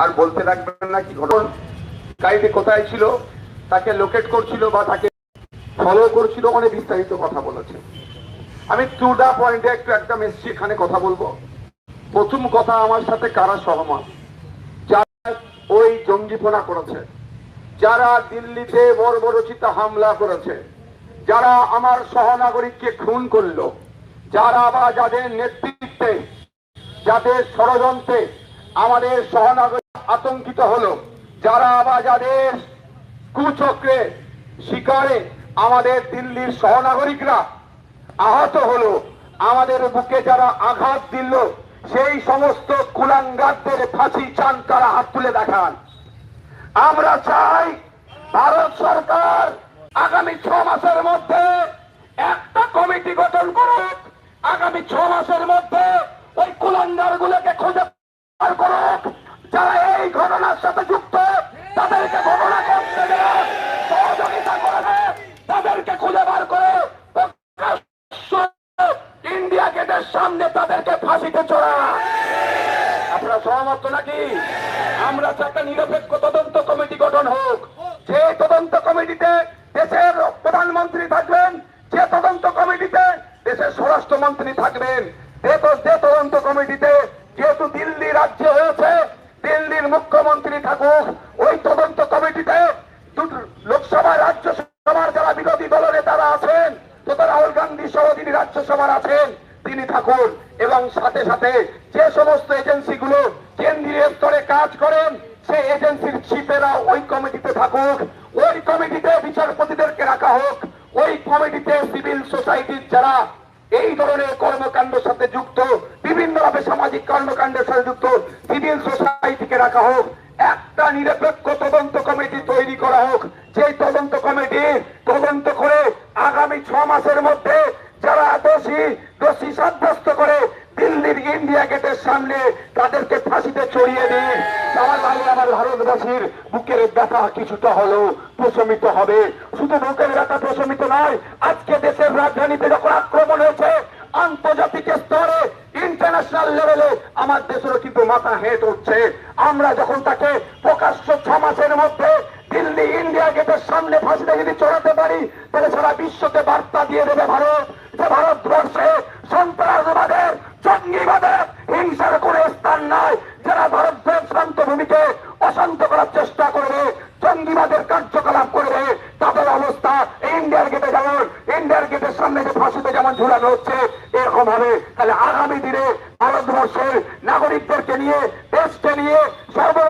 আর বলতে রাখবেন না কি ঘটনাকারীটি কোথায় ছিল, তাকে লোকেট করছিল বা তাকে ফলো করছিল, অনেক বিস্তারিত কথা বলেছে। আমি টু দা পয়েন্টে একদম এসছি, এখানে কথা বলবো। প্রথম কথা, আমার সাথে কারা সহমত? যারা ওই জঙ্গিপনা করেছে, যারা দিল্লিতে বর্বরচিত হামলা করেছে, যারা আমার সহনাগরিককে খুন করলো, যারা বা যাদের নেতৃত্বে, যাদের ষড়যন্ত্রে আমাদের সহনাগরিক আতঙ্কিত হলো, যারা বা যাদের কুচক্রে শিকারে আমাদের দিল্লির সহনাগরিকরা আহত হলো, আমাদের বুকে যারা আঘাত দিল, সেই সমস্ত কুলাঙ্গারদের ফাঁসি চান তারা হাত তুলে দেখান। আমরা চাই ভারত সরকার আগামী 6 মাসের মধ্যে একটা কমিটি গঠন করুক, আগামী 6 মাসের মধ্যে ওই কুলাঙ্গার গুলোকে খুঁজে বার করুক, যারা এই ঘটনার সাথে যুক্ত, তাদেরকে ঘটনা করতে সহযোগিতা করে, তাদেরকে খুঁজে বার করে ইন্ডিয়া গেটের সামনে তাদেরকে ফাঁসিতে চড়া। আপনারা সহমত নাকি? আমরা একটা নিরপেক্ষ তদন্ত কমিটি গঠন হোক, যে তদন্ত কমিটিতে দেশের প্রধানমন্ত্রী থাকবেন, যে তদন্ত কমিটিতে দেশের স্বরাষ্ট্রমন্ত্রী থাকবেন, যে তদন্ত কমিটিতে যেহেতু দিল্লি রাজ্য হয়েছে, দিল্লির মুখ্যমন্ত্রী থাকুক, ওই তদন্ত কমিটিতে লোকসভা রাজ্যসভার যারা বিরোধী দলের নেতারা আছেন, তথা রাহুল গান্ধী সহ যিনি রাজ্যসভার আছেন তিনি থাকুন, এবং সাথে সাথে যে সমস্ত এজেন্সিগুলো কেন্দ্রীয় স্তরে কাজ করেন সেই এজেন্সির চিফেরা ওই কমিটিতে থাকুক, ওই কমিটিতে বিচারপতিদেরকে রাখা হোক, ওই কমিটিতে সিভিল সোসাইটির যারা এই ধরনের কর্মকাণ্ডের সাথে যুক্ত, বিভিন্নভাবে সামাজিক কর্মকাণ্ডের সাথে যুক্ত সিভিল সোসাইটিকে রাখা হোক, একটা নিরপেক্ষ তদন্ত কমিটি তৈরি করা হোক, যে তদন্ত কমিটি তদন্ত করে আগামী 6 মাসের মধ্যে যারা দোষী সাব্যস্ত করে দিল্লির ইন্ডিয়া গেটের সামনে তাদেরকে ফাঁসিতে চড়িয়ে দিন। আমার ভারতবাসীর বুকের ব্যথা কিছুটা হলেও প্রশমিত হবে। শুধু বুকের ব্যথা প্রশমিত নয়, আজকে দেশের রাজধানীতে যখন আক্রমণ হয়েছে, আন্তর্জাতিক স্তরে ইন্টারন্যাশনাল লেভেলে আমার দেশেরও কিন্তু মাথা হেঁট হচ্ছে। আমরা যখন তাকে প্রকাশ্য 6 মাসের মধ্যে দিল্লি ইন্ডিয়া গেটের সামনে ফাঁসিতে যদি চড়াতে পারি, তাহলে সারা বিশ্বকে বার্তা দিয়ে দেবে ভারত যে ভারতবর্ষে সন্ত্রাসবাদের, জঙ্গিবাদের, হিংসার কোন স্থান নাই। যারা ভারতবর্ষ শান্ত ভূমিকে অশান্ত করার চেষ্টা